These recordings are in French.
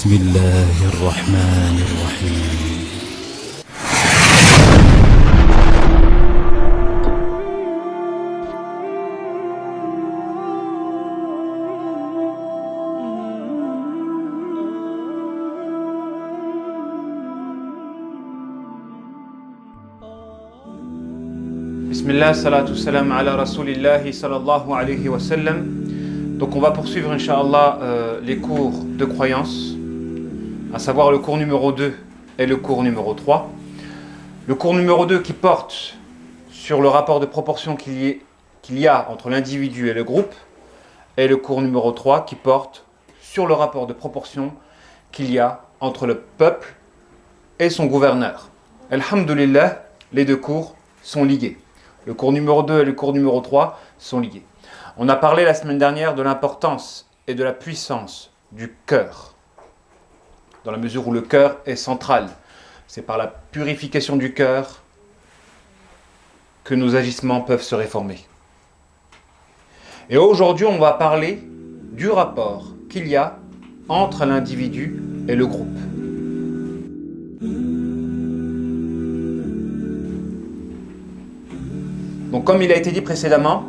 بسم الله الرحمن الرحيم. Bismillah, salatu salam ala rasulillahi sallallahu alayhi wa sallam. Donc on va poursuivre Inch'Allah les cours de croyance, à savoir le cours numéro 2 et le cours numéro 3. Le cours numéro 2 qui porte sur le rapport de proportion qu'il y a entre l'individu et le groupe, et le cours numéro 3 qui porte sur le rapport de proportion qu'il y a entre le peuple et son gouverneur. Alhamdulillah, les deux cours sont liés. Le cours numéro 2 et le cours numéro 3 sont liés. On a parlé la semaine dernière de l'importance et de la puissance du cœur, dans la mesure où le cœur est central. C'est par la purification du cœur que nos agissements peuvent se réformer. Et aujourd'hui, on va parler du rapport qu'il y a entre l'individu et le groupe. Donc comme il a été dit précédemment,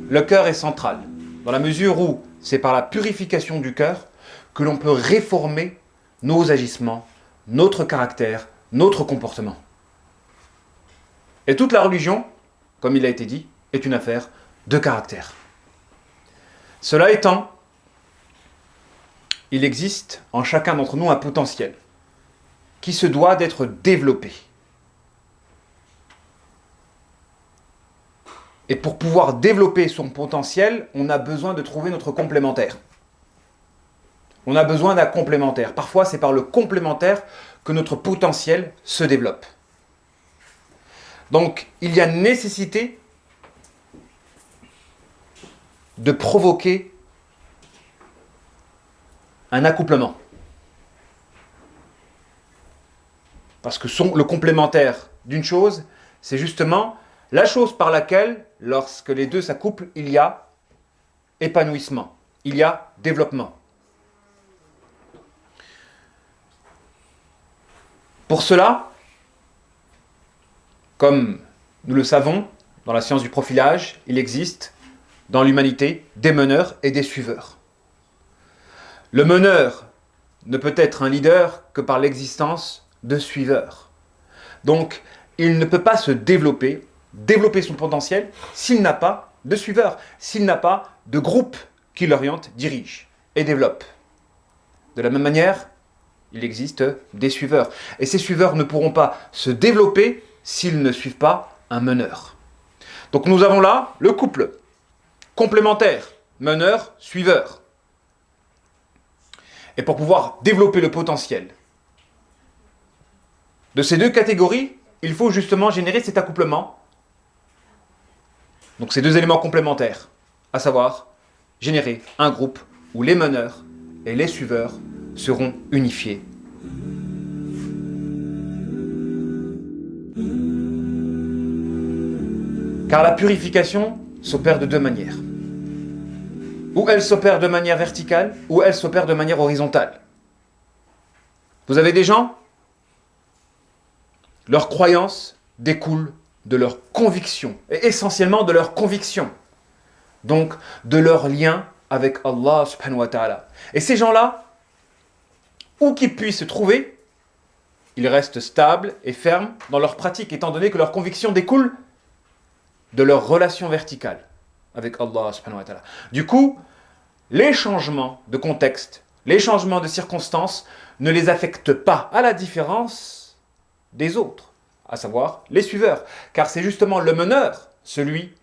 le cœur est central, dans la mesure où c'est par la purification du cœur que l'on peut réformer nos agissements, notre caractère, notre comportement. Et toute la religion, comme il a été dit, est une affaire de caractère. Cela étant, il existe en chacun d'entre nous un potentiel qui se doit d'être développé. Et pour pouvoir développer son potentiel, on a besoin de trouver notre complémentaire. On a besoin d'un complémentaire. Parfois, c'est par le complémentaire que notre potentiel se développe. Donc, il y a nécessité de provoquer un accouplement. Parce que le complémentaire d'une chose, c'est justement la chose par laquelle, lorsque les deux s'accouplent, il y a épanouissement, il y a développement. Pour cela, comme nous le savons, dans la science du profilage, il existe dans l'humanité des meneurs et des suiveurs. Le meneur ne peut être un leader que par l'existence de suiveurs. Donc, il ne peut pas se développer son potentiel s'il n'a pas de suiveurs, s'il n'a pas de groupe qui l'oriente, dirige et développe. De la même manière, il existe des suiveurs. Et ces suiveurs ne pourront pas se développer s'ils ne suivent pas un meneur. Donc nous avons là le couple complémentaire, meneur-suiveur. Et pour pouvoir développer le potentiel de ces deux catégories, il faut justement générer cet accouplement. Donc ces deux éléments complémentaires, à savoir générer un groupe où les meneurs et les suiveurs seront unifiés. Car la purification s'opère de deux manières. Ou elle s'opère de manière verticale, ou elle s'opère de manière horizontale. Vous avez des gens, leur croyance découle de leur conviction, et essentiellement de leur conviction, donc de leur lien avec Allah subhanahu wa ta'ala. Et ces gens-là, où qu'ils puissent se trouver, ils restent stables et fermes dans leur pratique, étant donné que leur conviction découle de leur relation verticale avec Allah subhanahu wa ta'ala. Du coup, les changements de contexte, les changements de circonstances ne les affectent pas, à la différence des autres, à savoir les suiveurs. Car c'est justement le meneur, celui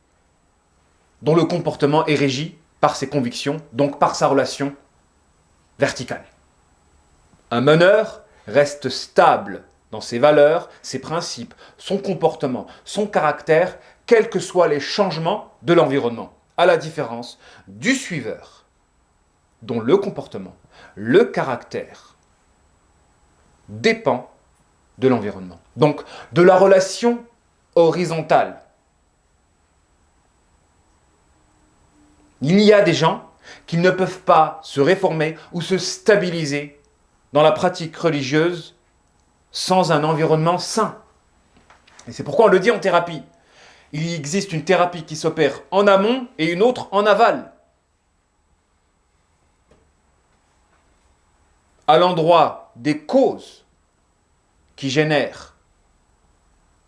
dont le comportement est régi par ses convictions, donc par sa relation verticale. Un meneur reste stable dans ses valeurs, ses principes, son comportement, son caractère, quels que soient les changements de l'environnement, à la différence du suiveur, dont le comportement, le caractère dépend de l'environnement. Donc, de la relation horizontale. Il y a des gens qui ne peuvent pas se réformer ou se stabiliser dans la pratique religieuse sans un environnement sain. Et c'est pourquoi on le dit en thérapie. Il existe une thérapie qui s'opère en amont et une autre en aval. À l'endroit des causes qui génèrent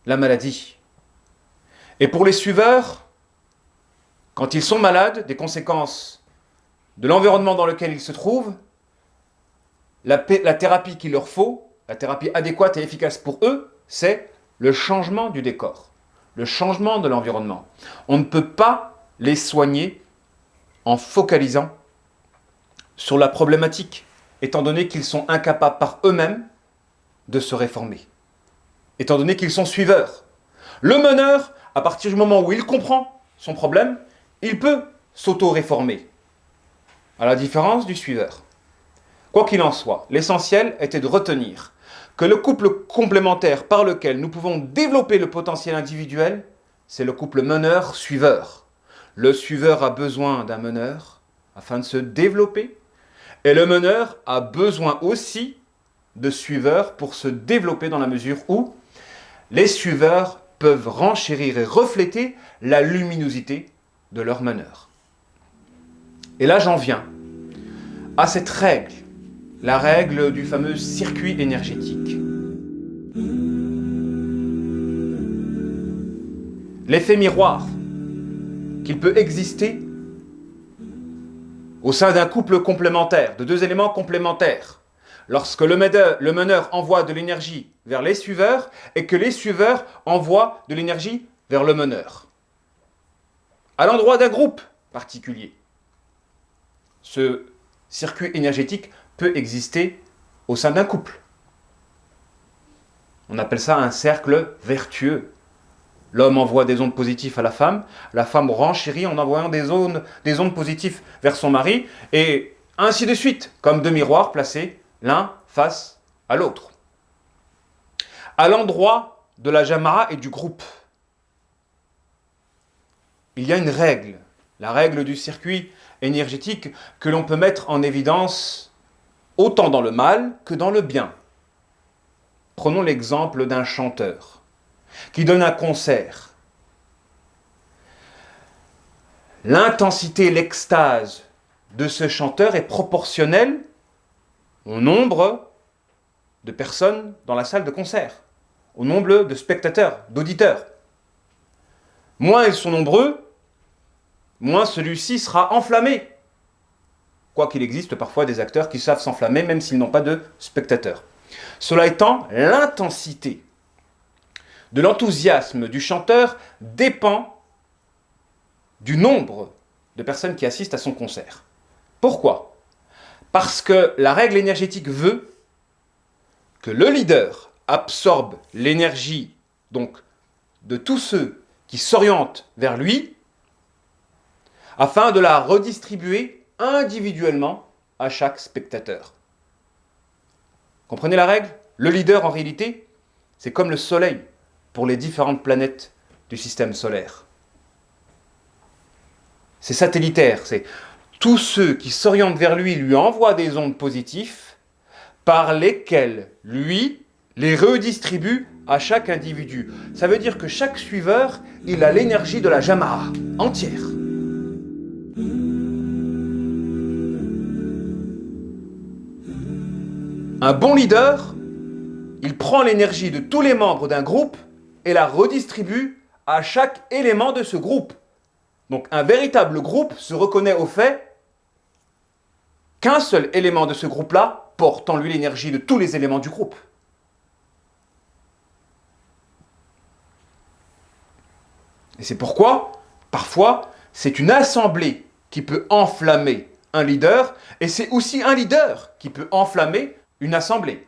la maladie. Et pour les suiveurs, quand ils sont malades, des conséquences de l'environnement dans lequel ils se trouvent, la thérapie qu'il leur faut, la thérapie adéquate et efficace pour eux, c'est le changement du décor, le changement de l'environnement. On ne peut pas les soigner en focalisant sur la problématique, étant donné qu'ils sont incapables par eux-mêmes de se réformer, étant donné qu'ils sont suiveurs. Le meneur, à partir du moment où il comprend son problème, il peut s'auto-réformer, à la différence du suiveur. Quoi qu'il en soit, l'essentiel était de retenir que le couple complémentaire par lequel nous pouvons développer le potentiel individuel, c'est le couple meneur-suiveur. Le suiveur a besoin d'un meneur afin de se développer, et le meneur a besoin aussi de suiveurs pour se développer dans la mesure où les suiveurs peuvent renchérir et refléter la luminosité de leur meneur. Et là, j'en viens à cette règle, la règle du fameux circuit énergétique. L'effet miroir qu'il peut exister au sein d'un couple complémentaire, de deux éléments complémentaires, lorsque le meneur envoie de l'énergie vers les suiveurs et que les suiveurs envoient de l'énergie vers le meneur, à l'endroit d'un groupe particulier. Ce circuit énergétique peut exister au sein d'un couple. On appelle ça un cercle vertueux. L'homme envoie des ondes positives à la femme renchérit en envoyant des ondes positives vers son mari, et ainsi de suite, comme deux miroirs placés l'un face à l'autre. À l'endroit de la jama'a et du groupe, il y a une règle, la règle du circuit énergétique que l'on peut mettre en évidence autant dans le mal que dans le bien. Prenons l'exemple d'un chanteur qui donne un concert. L'intensité, l'extase de ce chanteur est proportionnelle au nombre de personnes dans la salle de concert, au nombre de spectateurs, d'auditeurs. Moins ils sont nombreux, moins celui-ci sera enflammé. Quoiqu'il existe parfois des acteurs qui savent s'enflammer même s'ils n'ont pas de spectateurs. Cela étant, l'intensité de l'enthousiasme du chanteur dépend du nombre de personnes qui assistent à son concert. Pourquoi ? Parce que la règle énergétique veut que le leader absorbe l'énergie donc de tous ceux qui s'orientent vers lui afin de la redistribuer individuellement à chaque spectateur. Comprenez la règle ? Le leader, en réalité, c'est comme le soleil pour les différentes planètes du système solaire. C'est satellitaire, c'est tous ceux qui s'orientent vers lui envoient des ondes positives par lesquelles lui les redistribue à chaque individu. Ça veut dire que chaque suiveur, il a l'énergie de la jama'a entière. Un bon leader, il prend l'énergie de tous les membres d'un groupe et la redistribue à chaque élément de ce groupe. Donc un véritable groupe se reconnaît au fait qu'un seul élément de ce groupe-là porte en lui l'énergie de tous les éléments du groupe. Et c'est pourquoi, parfois, c'est une assemblée qui peut enflammer un leader, et c'est aussi un leader qui peut enflammer une assemblée.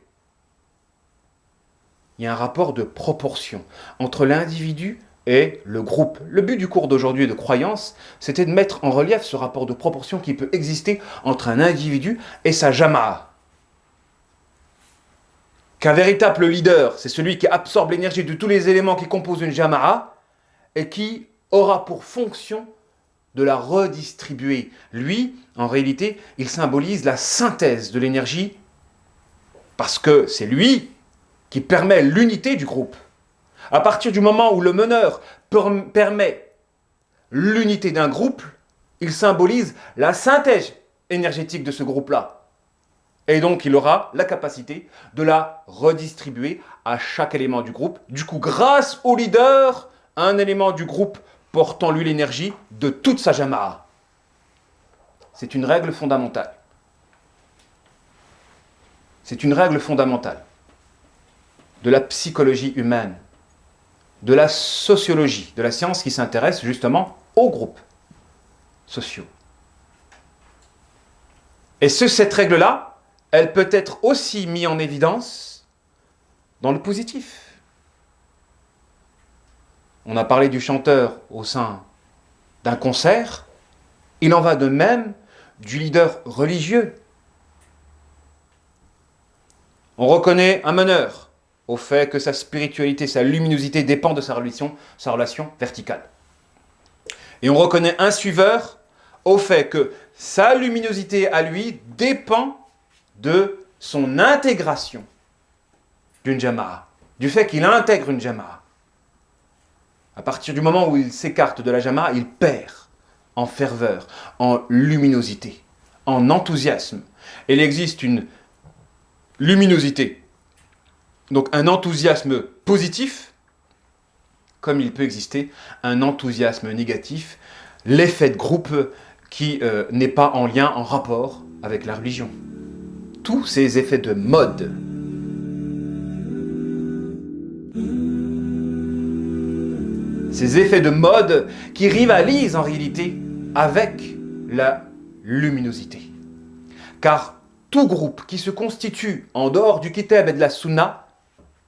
Il y a un rapport de proportion entre l'individu et le groupe. Le but du cours d'aujourd'hui de croyance, c'était de mettre en relief ce rapport de proportion qui peut exister entre un individu et sa jama'a. Qu'un véritable leader, c'est celui qui absorbe l'énergie de tous les éléments qui composent une jama'a et qui aura pour fonction de la redistribuer. Lui, en réalité, il symbolise la synthèse de l'énergie Parce que c'est lui qui permet l'unité du groupe. À partir du moment où le meneur permet l'unité d'un groupe, il symbolise la synthèse énergétique de ce groupe-là. Et donc, il aura la capacité de la redistribuer à chaque élément du groupe. Du coup, grâce au leader, un élément du groupe porte en lui l'énergie de toute sa jama'a. C'est une règle fondamentale. C'est une règle fondamentale de la psychologie humaine, de la sociologie, de la science qui s'intéresse justement aux groupes sociaux. Et cette règle-là, elle peut être aussi mise en évidence dans le positif. On a parlé du chanteur au sein d'un concert. Il en va de même du leader religieux. On reconnaît un meneur au fait que sa spiritualité, sa luminosité dépend de sa relation verticale. Et on reconnaît un suiveur au fait que sa luminosité à lui dépend de son intégration d'une jama'a, du fait qu'il intègre une jama'a. À partir du moment où il s'écarte de la jama'a, il perd en ferveur, en luminosité, en enthousiasme. Et il existe une luminosité, donc un enthousiasme positif, comme il peut exister un enthousiasme négatif, l'effet de groupe qui n'est pas en lien, en rapport avec la religion. Tous ces effets de mode. Ces effets de mode qui rivalisent en réalité avec la luminosité. Car tout groupe qui se constitue en dehors du kitab et de la sunna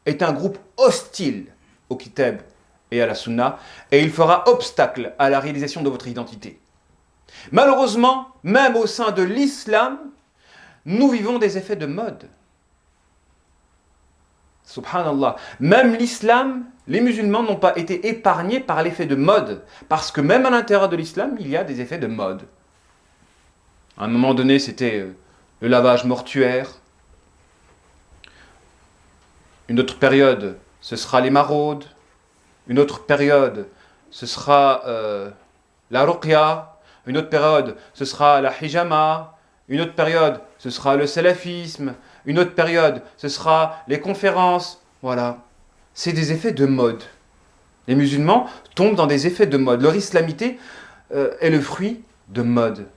est un groupe hostile au kitab et à la sunna, et il fera obstacle à la réalisation de votre identité. Malheureusement, même au sein de l'islam, nous vivons des effets de mode. Subhanallah. Même l'islam, les musulmans n'ont pas été épargnés par l'effet de mode. Parce que même à l'intérieur de l'islam, il y a des effets de mode. À un moment donné, c'était le lavage mortuaire. Une autre période, ce sera les maraudes. Une autre période, ce sera la ruqya. Une autre période, ce sera la hijama. Une autre période, ce sera le salafisme. Une autre période, ce sera les conférences. Voilà. C'est des effets de mode. Les musulmans tombent dans des effets de mode. Leur islamité est le fruit de mode.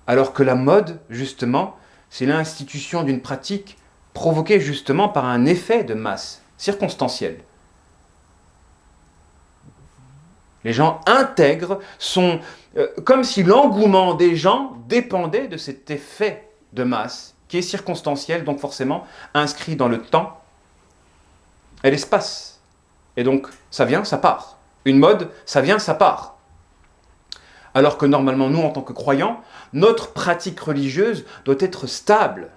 Alors que la mode, justement, c'est l'institution d'une pratique provoquée justement par un effet de masse, circonstanciel. Les gens intègrent, sont comme si l'engouement des gens dépendait de cet effet de masse qui est circonstanciel, donc forcément inscrit dans le temps et l'espace. Et donc, ça vient, ça part. Une mode, ça vient, ça part. Alors que normalement, nous, en tant que croyants, notre pratique religieuse doit être stable.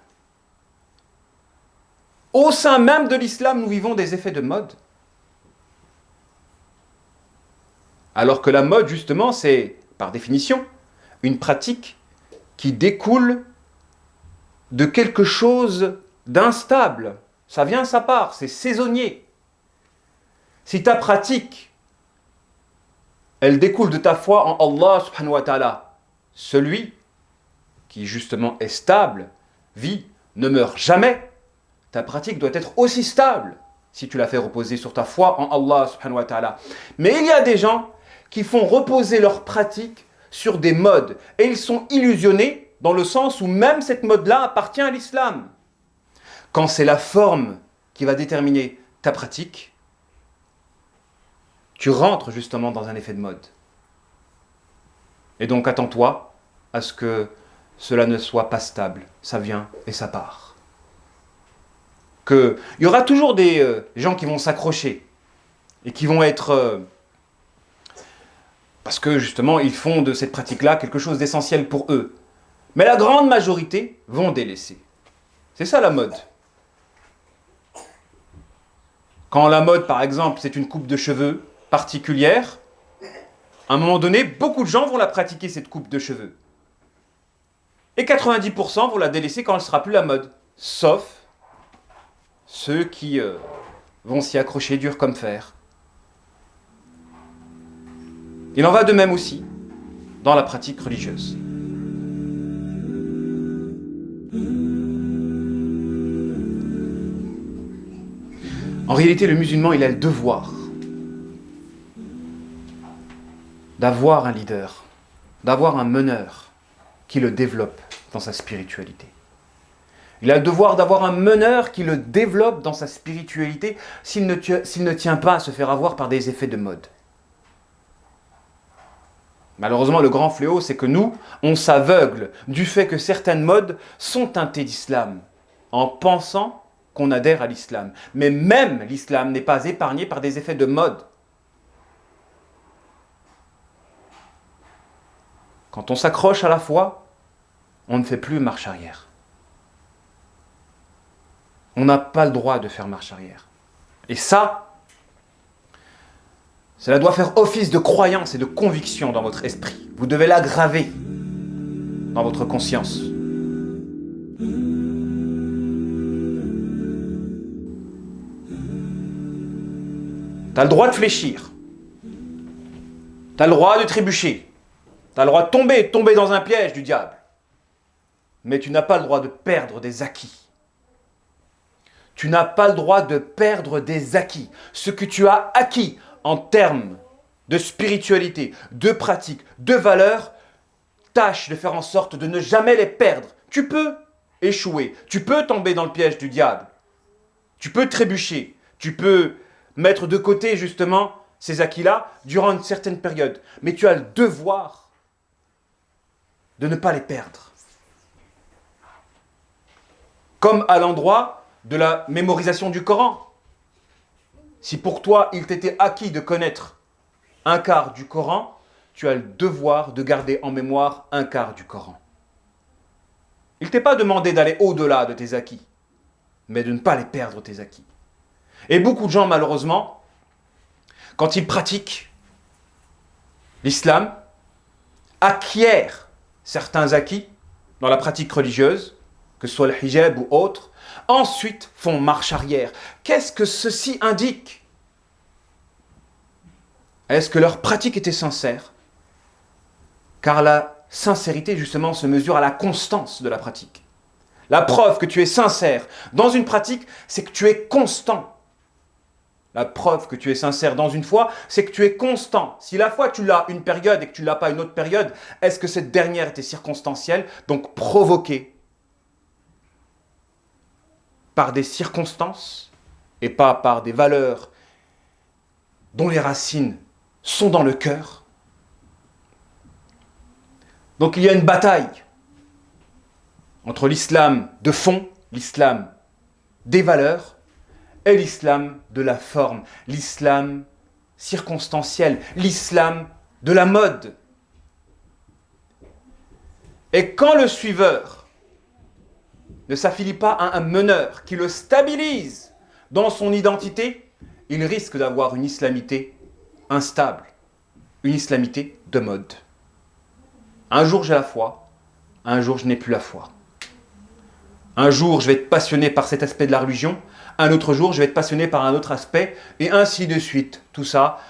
Au sein même de l'islam, nous vivons des effets de mode. Alors que la mode, justement, c'est, par définition, une pratique qui découle de quelque chose d'instable. Ça vient, ça part, c'est saisonnier. Si ta pratique, elle découle de ta foi en Allah subhanahu wa ta'ala, celui qui justement est stable, vit, ne meurt jamais, ta pratique doit être aussi stable si tu la fais reposer sur ta foi en Allah subhanahu wa ta'ala. Mais il y a des gens qui font reposer leur pratique sur des modes et ils sont illusionnés dans le sens où même cette mode-là appartient à l'islam. Quand c'est la forme qui va déterminer ta pratique, tu rentres justement dans un effet de mode. Et donc attends-toi à ce que cela ne soit pas stable. Ça vient et ça part. Il y aura toujours des gens qui vont s'accrocher et qui vont être... parce que justement, ils font de cette pratique-là quelque chose d'essentiel pour eux. Mais la grande majorité vont délaisser. C'est ça la mode. Quand la mode, par exemple, c'est une coupe de cheveux particulière, à un moment donné, beaucoup de gens vont la pratiquer, cette coupe de cheveux. Et 90% vont la délaisser quand elle ne sera plus la mode. Sauf ceux qui vont s'y accrocher dur comme fer. Il en va de même aussi dans la pratique religieuse. En réalité, le musulman, il a le devoir d'avoir un leader, d'avoir un meneur qui le développe dans sa spiritualité. Il a le devoir d'avoir un meneur qui le développe dans sa spiritualité s'il ne tient pas à se faire avoir par des effets de mode. Malheureusement, le grand fléau, c'est que nous, on s'aveugle du fait que certaines modes sont teintées d'islam, en pensant qu'on adhère à l'islam. Mais même l'islam n'est pas épargné par des effets de mode. Quand on s'accroche à la foi, on ne fait plus marche arrière. On n'a pas le droit de faire marche arrière. Et ça, cela doit faire office de croyance et de conviction dans votre esprit. Vous devez l'aggraver dans votre conscience. Tu as le droit de fléchir. Tu as le droit de trébucher. Tu as le droit de tomber dans un piège du diable. Mais tu n'as pas le droit de perdre des acquis. Tu n'as pas le droit de perdre des acquis. Ce que tu as acquis en termes de spiritualité, de pratique, de valeur, tâche de faire en sorte de ne jamais les perdre. Tu peux échouer, tu peux tomber dans le piège du diable, tu peux trébucher, tu peux mettre de côté justement ces acquis-là durant une certaine période. Mais tu as le devoir de ne pas les perdre. Comme à l'endroit de la mémorisation du Coran. Si pour toi, il t'était acquis de connaître un quart du Coran, tu as le devoir de garder en mémoire un quart du Coran. Il ne t'est pas demandé d'aller au-delà de tes acquis, mais de ne pas les perdre, tes acquis. Et beaucoup de gens, malheureusement, quand ils pratiquent l'islam, acquièrent certains acquis dans la pratique religieuse, que ce soit le hijab ou autre, ensuite font marche arrière. Qu'est-ce que ceci indique? Est-ce que leur pratique était sincère? Car la sincérité, justement, se mesure à la constance de la pratique. La preuve que tu es sincère dans une pratique, c'est que tu es constant. La preuve que tu es sincère dans une foi, c'est que tu es constant. Si la foi, tu l'as une période et que tu ne l'as pas une autre période, est-ce que cette dernière était circonstancielle, donc provoquée par des circonstances et pas par des valeurs dont les racines sont dans le cœur? Donc il y a une bataille entre l'islam de fond, l'islam des valeurs, et l'islam de la forme, l'islam circonstanciel, l'islam de la mode. Et quand le suiveur ne s'affilie pas à un meneur qui le stabilise dans son identité, il risque d'avoir une islamité instable, une islamité de mode. Un jour j'ai la foi, un jour je n'ai plus la foi. Un jour je vais être passionné par cet aspect de la religion, un autre jour je vais être passionné par un autre aspect, et ainsi de suite. Tout ça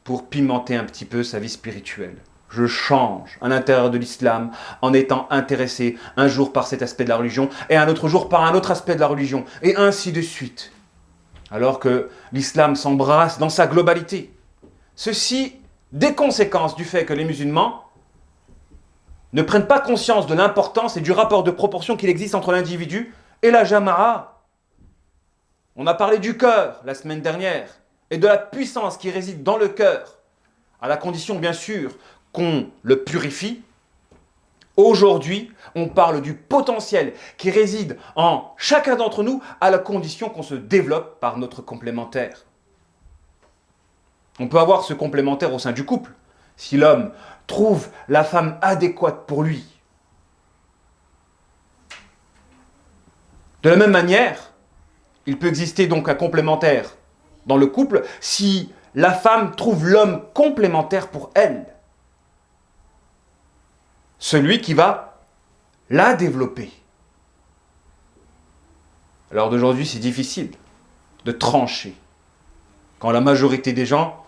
pour pimenter un petit peu sa vie spirituelle. Je change à l'intérieur de l'islam en étant intéressé un jour par cet aspect de la religion et un autre jour par un autre aspect de la religion, et ainsi de suite. Alors que l'islam s'embrasse dans sa globalité. Ceci des conséquences du fait que les musulmans ne prennent pas conscience de l'importance et du rapport de proportion qu'il existe entre l'individu et la jama'a. On a parlé du cœur la semaine dernière et de la puissance qui réside dans le cœur, à la condition bien sûr qu'on le purifie. Aujourd'hui, on parle du potentiel qui réside en chacun d'entre nous à la condition qu'on se développe par notre complémentaire. On peut avoir ce complémentaire au sein du couple, si l'homme trouve la femme adéquate pour lui. De la même manière, il peut exister donc un complémentaire dans le couple si la femme trouve l'homme complémentaire pour elle. Celui qui va la développer. À l'heure d'aujourd'hui, c'est difficile de trancher quand la majorité des gens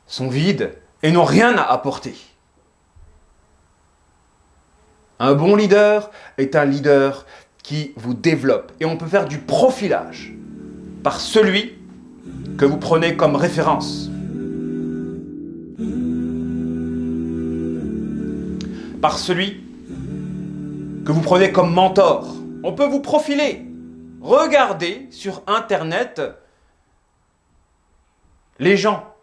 sont vides et n'ont rien à apporter. Un bon leader est un leader qui vous développe. Et on peut faire du profilage par celui que vous prenez comme référence. Par celui que vous prenez comme mentor. On peut vous profiler. Regardez sur Internet les gens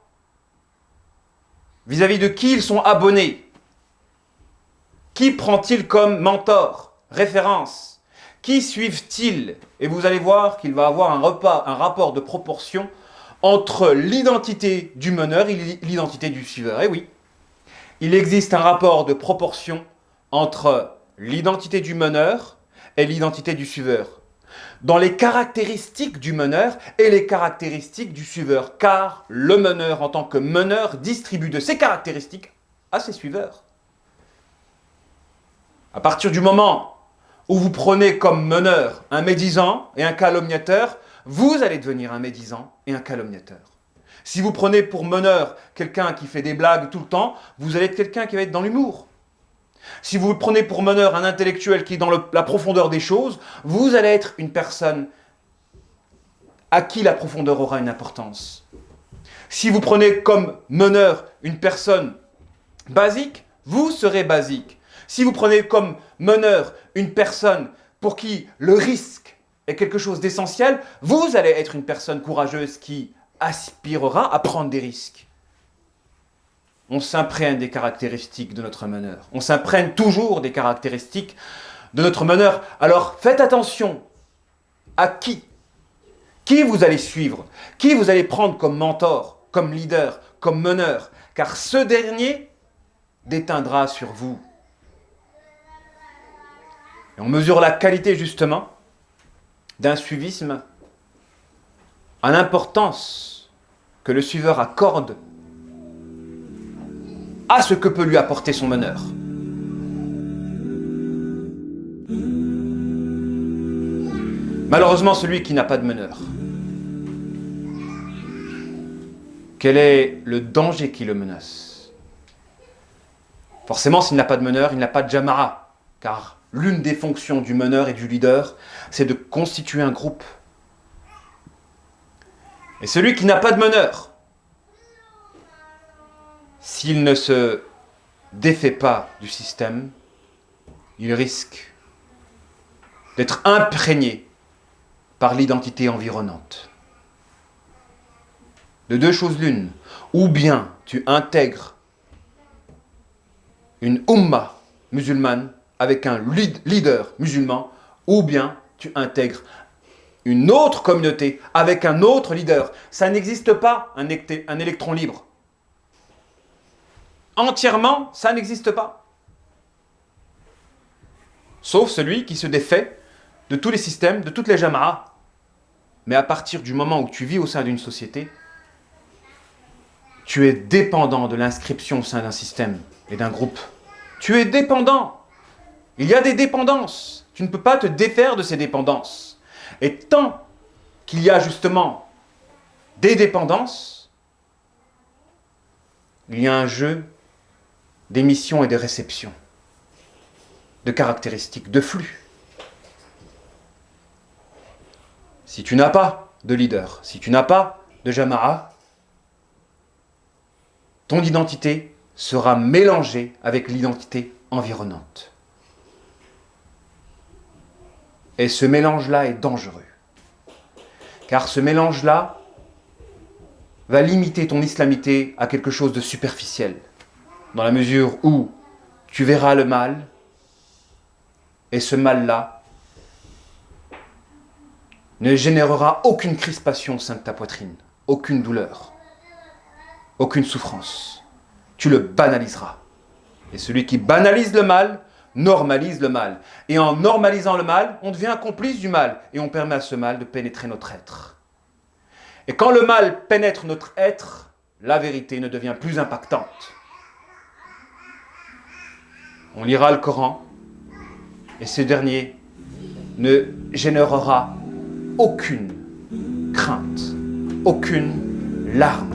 vis-à-vis de qui ils sont abonnés. Qui prend-il comme mentor, référence? Qui suivent-ils? Et vous allez voir qu'il va avoir un rapport de proportion entre l'identité du meneur et l'identité du suiveur. Et oui, il existe un rapport de proportion entre l'identité du meneur et l'identité du suiveur. Dans les caractéristiques du meneur et les caractéristiques du suiveur. Car le meneur, en tant que meneur, distribue de ses caractéristiques à ses suiveurs. À partir du moment où vous prenez comme meneur un médisant et un calomniateur, vous allez devenir un médisant et un calomniateur. Si vous prenez pour meneur quelqu'un qui fait des blagues tout le temps, vous allez être quelqu'un qui va être dans l'humour. Si vous prenez pour meneur un intellectuel qui est dans la profondeur des choses, vous allez être une personne à qui la profondeur aura une importance. Si vous prenez comme meneur une personne basique, vous serez basique. Si vous prenez comme meneur une personne pour qui le risque est quelque chose d'essentiel, vous allez être une personne courageuse qui aspirera à prendre des risques. On s'imprègne des caractéristiques de notre meneur. On s'imprègne toujours des caractéristiques de notre meneur. Alors faites attention à qui vous allez suivre, qui vous allez prendre comme mentor, comme leader, comme meneur, car ce dernier déteindra sur vous. Et on mesure la qualité justement d'un suivisme à l'importance que le suiveur accorde à ce que peut lui apporter son meneur. Malheureusement, celui qui n'a pas de meneur, quel est le danger qui le menace? Forcément, s'il n'a pas de meneur, il n'a pas de jama'a, car l'une des fonctions du meneur et du leader, c'est de constituer un groupe. Et celui qui n'a pas de meneur, s'il ne se défait pas du système, il risque d'être imprégné par l'identité environnante. De deux choses l'une, ou bien tu intègres une umma musulmane avec un leader musulman, ou bien tu intègres une autre communauté avec un autre leader. Ça n'existe pas un électron libre. Entièrement, ça n'existe pas. Sauf celui qui se défait de tous les systèmes, de toutes les jama'as. Mais à partir du moment où tu vis au sein d'une société, tu es dépendant de l'inscription au sein d'un système et d'un groupe. Tu es dépendant. Il y a des dépendances. Tu ne peux pas te défaire de ces dépendances. Et tant qu'il y a justement des dépendances, il y a un jeu d'émission et de réception, de caractéristiques, de flux. Si tu n'as pas de leader, si tu n'as pas de jama'a, ton identité sera mélangée avec l'identité environnante. Et ce mélange-là est dangereux. Car ce mélange-là va limiter ton islamité à quelque chose de superficiel. Dans la mesure où tu verras le mal, et ce mal-là ne générera aucune crispation au sein de ta poitrine, aucune douleur, aucune souffrance. Tu le banaliseras. Et celui qui banalise le mal, normalise le mal. Et en normalisant le mal, on devient complice du mal. Et on permet à ce mal de pénétrer notre être. Et quand le mal pénètre notre être, la vérité ne devient plus impactante. On lira le Coran, et ce dernier ne générera aucune crainte, aucune larme.